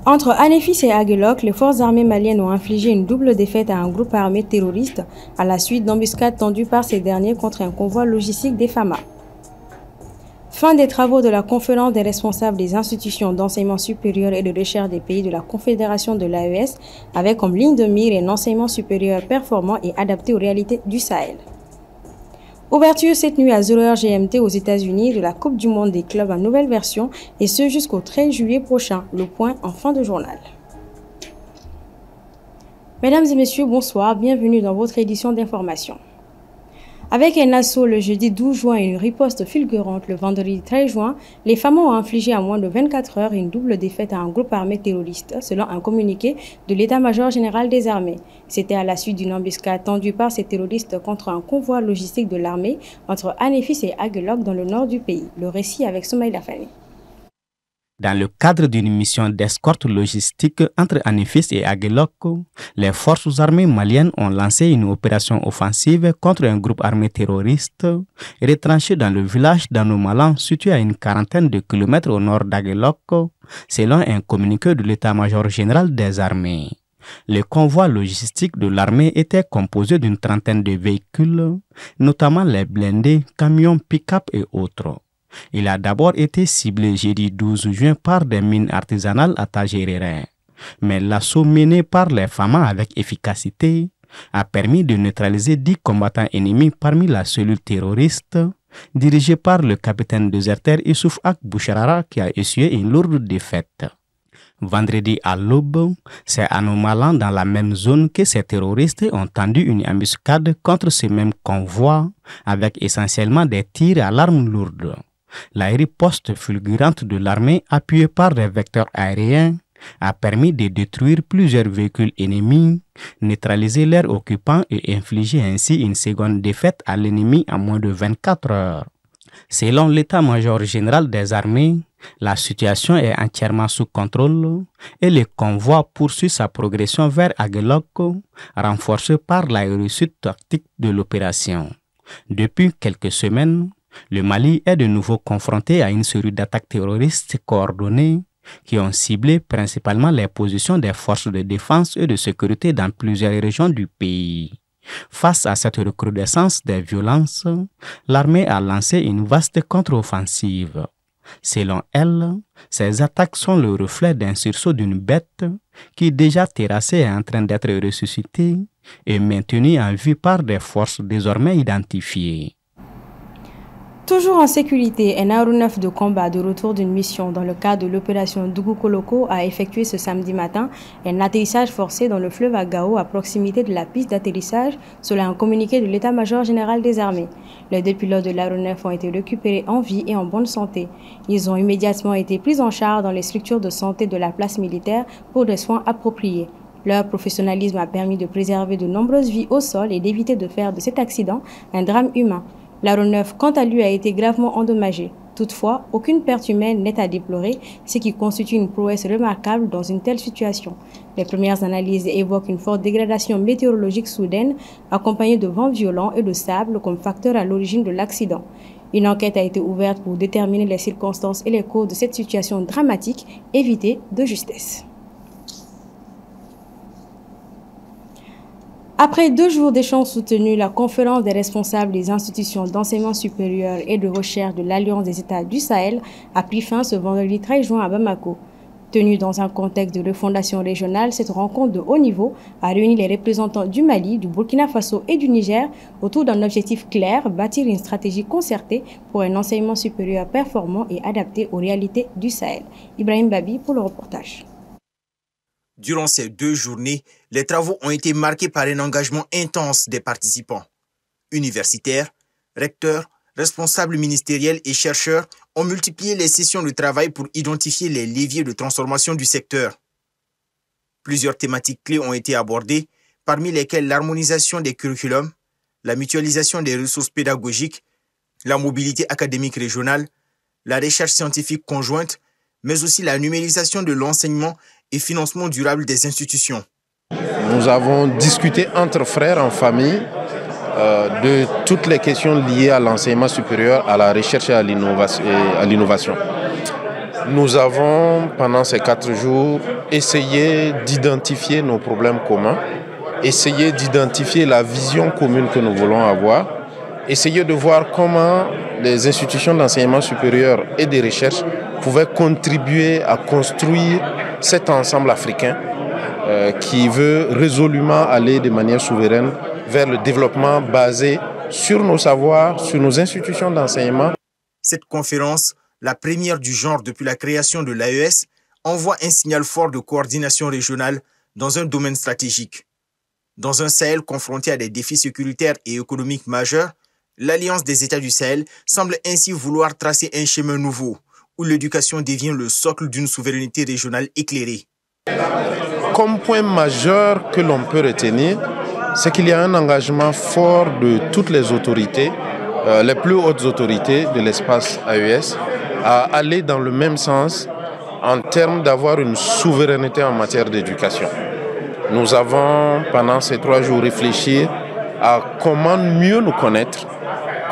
Entre Anéfis et Aguelok, les forces armées maliennes ont infligé une double défaite à un groupe armé terroriste à la suite d'embuscades tendues par ces derniers contre un convoi logistique des FAMA. Fin des travaux de la conférence des responsables des institutions d'enseignement supérieur et de recherche des pays de la Confédération de l'AES avec comme ligne de mire un enseignement supérieur performant et adapté aux réalités du Sahel. Ouverture cette nuit à 0h GMT aux États-Unis de la Coupe du Monde des clubs en nouvelle version et ce jusqu'au 13 juillet prochain. Le point en fin de journal. Mesdames et messieurs, bonsoir. Bienvenue dans votre édition d'information. Avec un assaut le jeudi 12 juin et une riposte fulgurante le vendredi 13 juin, les FAMA ont infligé en moins de 24 heures une double défaite à un groupe armé terroriste, selon un communiqué de l'état-major général des armées. C'était à la suite d'une embuscade tendue par ces terroristes contre un convoi logistique de l'armée entre Anéfis et Aguelok dans le nord du pays. Le récit avec Soumaïla Fani. Dans le cadre d'une mission d'escorte logistique entre Anéfis et Aguelok, les forces armées maliennes ont lancé une opération offensive contre un groupe armé terroriste retranché dans le village d'Anomalan situé à une quarantaine de kilomètres au nord d'Aguelok, selon un communiqué de l'état-major général des armées. Le convoi logistique de l'armée était composé d'une trentaine de véhicules, notamment les blindés, camions, pick-up et autres. Il a d'abord été ciblé jeudi 12 juin par des mines artisanales à Tagéréré. Mais l'assaut mené par les FAMA avec efficacité a permis de neutraliser 10 combattants ennemis parmi la cellule terroriste dirigée par le capitaine déserteur Issouf Ak Boucharara qui a essuyé une lourde défaite. Vendredi à l'aube, c'est à Anomalan dans la même zone que ces terroristes ont tendu une embuscade contre ce même convoi avec essentiellement des tirs à l'arme lourde. La riposte fulgurante de l'armée, appuyée par des vecteurs aériens, a permis de détruire plusieurs véhicules ennemis, neutraliser leurs occupants et infliger ainsi une seconde défaite à l'ennemi en moins de 24 heures. Selon l'état-major général des armées, la situation est entièrement sous contrôle et le convoi poursuit sa progression vers Aguelok, renforcé par la réussite tactique de l'opération. Depuis quelques semaines, le Mali est de nouveau confronté à une série d'attaques terroristes coordonnées qui ont ciblé principalement les positions des forces de défense et de sécurité dans plusieurs régions du pays. Face à cette recrudescence des violences, l'armée a lancé une vaste contre-offensive. Selon elle, ces attaques sont le reflet d'un sursaut d'une bête qui, déjà terrassée, est en train d'être ressuscitée et maintenue en vie par des forces désormais identifiées. Toujours en sécurité, un aéronef de combat de retour d'une mission dans le cadre de l'opération Dougou Koloko a effectué ce samedi matin un atterrissage forcé dans le fleuve Agao à proximité de la piste d'atterrissage, selon un communiqué de l'état-major général des armées. Les deux pilotes de l'aéronef ont été récupérés en vie et en bonne santé. Ils ont immédiatement été pris en charge dans les structures de santé de la place militaire pour des soins appropriés. Leur professionnalisme a permis de préserver de nombreuses vies au sol et d'éviter de faire de cet accident un drame humain. L'aéronef, quant à lui, a été gravement endommagé. Toutefois, aucune perte humaine n'est à déplorer, ce qui constitue une prouesse remarquable dans une telle situation. Les premières analyses évoquent une forte dégradation météorologique soudaine, accompagnée de vents violents et de sable comme facteur à l'origine de l'accident. Une enquête a été ouverte pour déterminer les circonstances et les causes de cette situation dramatique, évitée de justesse. Après 2 jours d'échanges soutenus, la conférence des responsables des institutions d'enseignement supérieur et de recherche de l'Alliance des États du Sahel a pris fin ce vendredi 13 juin à Bamako. Tenue dans un contexte de refondation régionale, cette rencontre de haut niveau a réuni les représentants du Mali, du Burkina Faso et du Niger autour d'un objectif clair, bâtir une stratégie concertée pour un enseignement supérieur performant et adapté aux réalités du Sahel. Ibrahim Babi pour le reportage. Durant ces 2 journées, les travaux ont été marqués par un engagement intense des participants. Universitaires, recteurs, responsables ministériels et chercheurs ont multiplié les sessions de travail pour identifier les leviers de transformation du secteur. Plusieurs thématiques clés ont été abordées, parmi lesquelles l'harmonisation des curriculums, la mutualisation des ressources pédagogiques, la mobilité académique régionale, la recherche scientifique conjointe, mais aussi la numérisation de l'enseignement et financement durable des institutions. Nous avons discuté entre frères en famille de toutes les questions liées à l'enseignement supérieur, à la recherche et à l'innovation. nous avons, pendant ces 4 jours, essayé d'identifier nos problèmes communs, essayer d'identifier la vision commune que nous voulons avoir, essayer de voir comment les institutions d'enseignement supérieur et de recherche pouvaient contribuer à construire cet ensemble africain qui veut résolument aller de manière souveraine vers le développement basé sur nos savoirs, sur nos institutions d'enseignement. Cette conférence, la première du genre depuis la création de l'AES, envoie un signal fort de coordination régionale dans un domaine stratégique. Dans un Sahel confronté à des défis sécuritaires et économiques majeurs, l'Alliance des États du Sahel semble ainsi vouloir tracer un chemin nouveau, où l'éducation devient le socle d'une souveraineté régionale éclairée. Comme point majeur que l'on peut retenir, c'est qu'il y a un engagement fort de toutes les autorités, les plus hautes autorités de l'espace AES, à aller dans le même sens en termes d'avoir une souveraineté en matière d'éducation. Nous avons, pendant ces 3 jours, réfléchi à comment mieux nous connaître,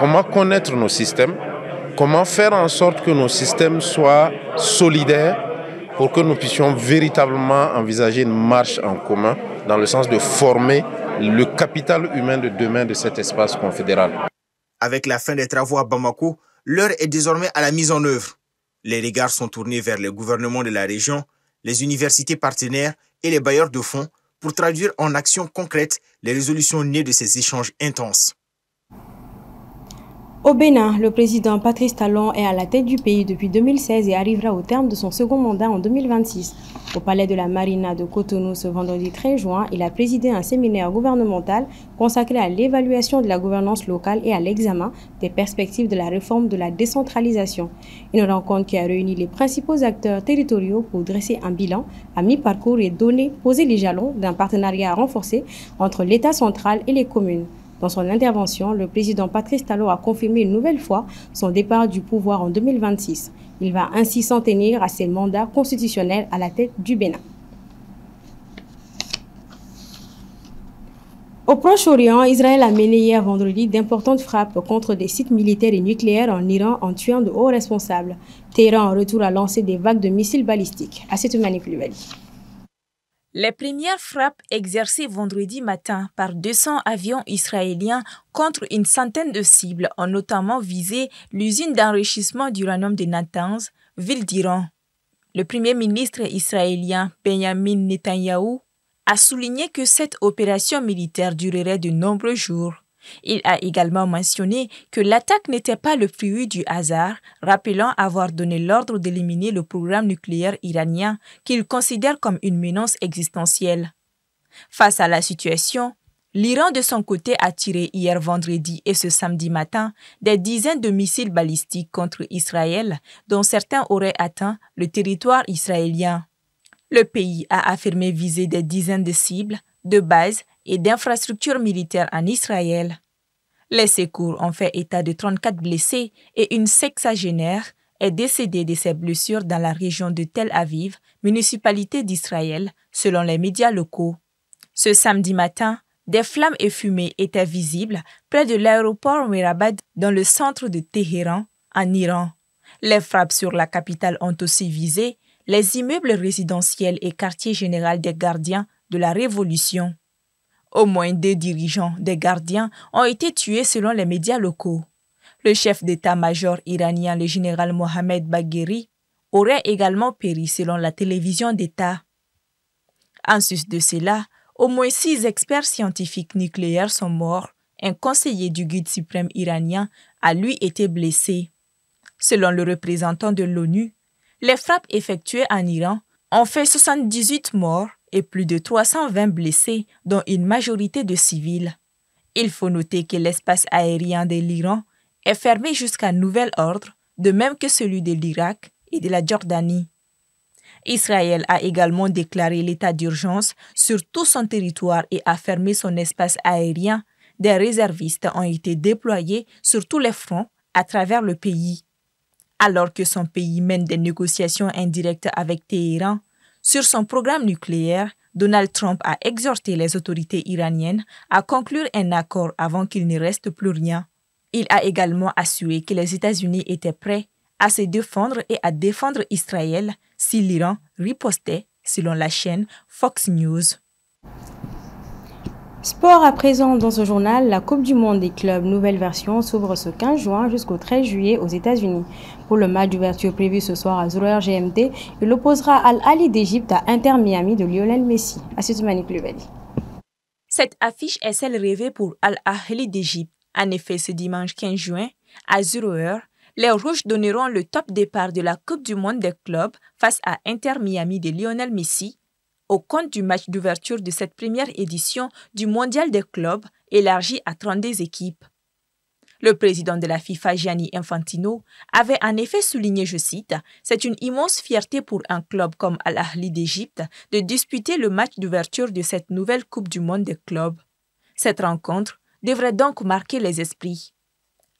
comment connaître nos systèmes, comment faire en sorte que nos systèmes soient solidaires pour que nous puissions véritablement envisager une marche en commun dans le sens de former le capital humain de demain de cet espace confédéral. Avec la fin des travaux à Bamako, l'heure est désormais à la mise en œuvre. Les regards sont tournés vers les gouvernements de la région, les universités partenaires et les bailleurs de fonds pour traduire en actions concrètes les résolutions nées de ces échanges intenses. Au Bénin, le président Patrice Talon est à la tête du pays depuis 2016 et arrivera au terme de son second mandat en 2026. Au palais de la Marina de Cotonou ce vendredi 13 juin, il a présidé un séminaire gouvernemental consacré à l'évaluation de la gouvernance locale et à l'examen des perspectives de la réforme de la décentralisation. Une rencontre qui a réuni les principaux acteurs territoriaux pour dresser un bilan à mi-parcours et poser les jalons d'un partenariat renforcé entre l'État central et les communes. Dans son intervention, le président Patrice Talon a confirmé une nouvelle fois son départ du pouvoir en 2026. Il va ainsi s'en tenir à ses mandats constitutionnels à la tête du Bénin. Au Proche-Orient, Israël a mené hier vendredi d'importantes frappes contre des sites militaires et nucléaires en Iran en tuant de hauts responsables. Téhéran en retour a lancé des vagues de missiles balistiques. Assetumani Coulibaly. Les premières frappes exercées vendredi matin par 200 avions israéliens contre une centaine de cibles ont notamment visé l'usine d'enrichissement d'uranium de Natanz, ville d'Iran. Le premier ministre israélien Benjamin Netanyahou a souligné que cette opération militaire durerait de nombreux jours. Il a également mentionné que l'attaque n'était pas le fruit du hasard, rappelant avoir donné l'ordre d'éliminer le programme nucléaire iranien qu'il considère comme une menace existentielle. Face à la situation, l'Iran de son côté a tiré hier vendredi et ce samedi matin des dizaines de missiles balistiques contre Israël, dont certains auraient atteint le territoire israélien. Le pays a affirmé viser des dizaines de cibles, de bases et d'infrastructures militaires en Israël. Les secours ont fait état de 34 blessés et une sexagénaire est décédée de ses blessures dans la région de Tel Aviv, municipalité d'Israël, selon les médias locaux. Ce samedi matin, des flammes et fumées étaient visibles près de l'aéroport Mehrabad dans le centre de Téhéran, en Iran. Les frappes sur la capitale ont aussi visé les immeubles résidentiels et quartiers généraux des gardiens de la Révolution. Au moins 2 dirigeants des gardiens ont été tués selon les médias locaux. Le chef d'état-major iranien, le général Mohamed Bagheri, aurait également péri selon la télévision d'État. En sus de cela, au moins 6 experts scientifiques nucléaires sont morts. Un conseiller du guide suprême iranien a lui été blessé. Selon le représentant de l'ONU, les frappes effectuées en Iran ont fait 78 morts et plus de 320 blessés, dont une majorité de civils. Il faut noter que l'espace aérien de l'Iran est fermé jusqu'à nouvel ordre, de même que celui de l'Irak et de la Jordanie. Israël a également déclaré l'état d'urgence sur tout son territoire et a fermé son espace aérien. Des réservistes ont été déployés sur tous les fronts à travers le pays. Alors que son pays mène des négociations indirectes avec Téhéran, sur son programme nucléaire, Donald Trump a exhorté les autorités iraniennes à conclure un accord avant qu'il ne reste plus rien. Il a également assuré que les États-Unis étaient prêts à se défendre et à défendre Israël si l'Iran ripostait, selon la chaîne Fox News. Sport à présent dans ce journal, la Coupe du Monde des clubs nouvelle version s'ouvre ce 15 juin jusqu'au 13 juillet aux États-Unis. Pour le match d'ouverture prévu ce soir à 0h GMT, il opposera Al Ahly d'Égypte à Inter Miami de Lionel Messi. Cette affiche est celle rêvée pour Al Ahly d'Égypte. En effet, ce dimanche 15 juin, à 0h, les Rouges donneront le top départ de la Coupe du Monde des clubs face à Inter Miami de Lionel Messi, au compte du match d'ouverture de cette première édition du Mondial des clubs élargi à 32 équipes. Le président de la FIFA, Gianni Infantino, avait en effet souligné, je cite, « C'est une immense fierté pour un club comme Al Ahly d'Égypte de disputer le match d'ouverture de cette nouvelle Coupe du Monde des clubs. Cette rencontre devrait donc marquer les esprits. »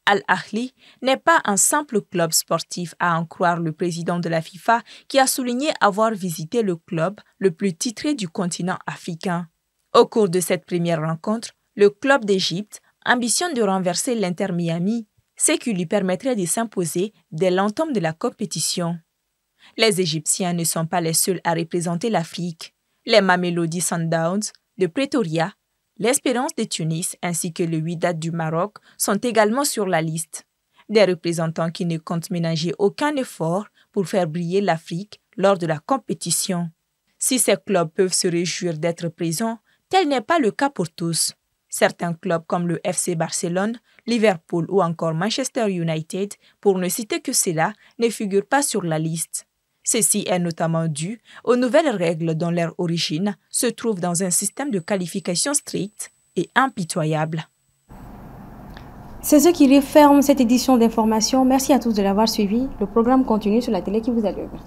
Al Ahly n'est pas un simple club sportif, à en croire le président de la FIFA qui a souligné avoir visité le club le plus titré du continent africain. Au cours de cette première rencontre, le club d'Égypte ambitionne de renverser l'Inter Miami, ce qui lui permettrait de s'imposer dès l'entame de la compétition. Les Égyptiens ne sont pas les seuls à représenter l'Afrique. Les Mamelodi Sundowns de Pretoria, l'Espérance de Tunis ainsi que le Wydad du Maroc sont également sur la liste. Des représentants qui ne comptent ménager aucun effort pour faire briller l'Afrique lors de la compétition. Si ces clubs peuvent se réjouir d'être présents, tel n'est pas le cas pour tous. Certains clubs comme le FC Barcelone, Liverpool ou encore Manchester United, pour ne citer que cela, ne figurent pas sur la liste. Ceci est notamment dû aux nouvelles règles dont leur origine se trouve dans un système de qualification strict et impitoyable. C'est ce qui referme cette édition d'information. Merci à tous de l'avoir suivi. Le programme continue sur la télé qui vous allume.